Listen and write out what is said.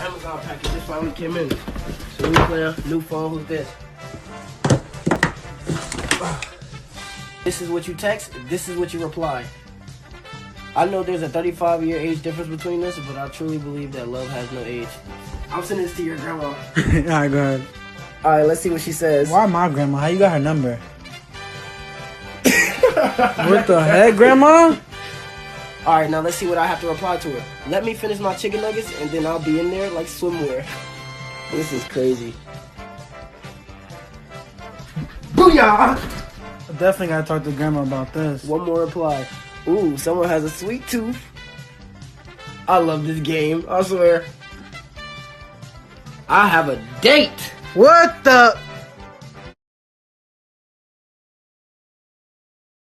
Amazon package just finally came in. So new player, new phone. Who's this? This is what you text. This is what you reply. I know there's a 35-year age difference between this, but I truly believe that love has no age. I'm sending this to your grandma. Alright, go ahead. Alright, let's see what she says. Why my grandma? How you got her number? What the heck, grandma? Alright, now let's see what I have to reply to her. Let me finish my chicken nuggets, and then I'll be in there like swimwear. This is crazy. Booyah! I definitely gotta talk to grandma about this. One more reply. Ooh, someone has a sweet tooth. I love this game, I swear. I have a date. What the?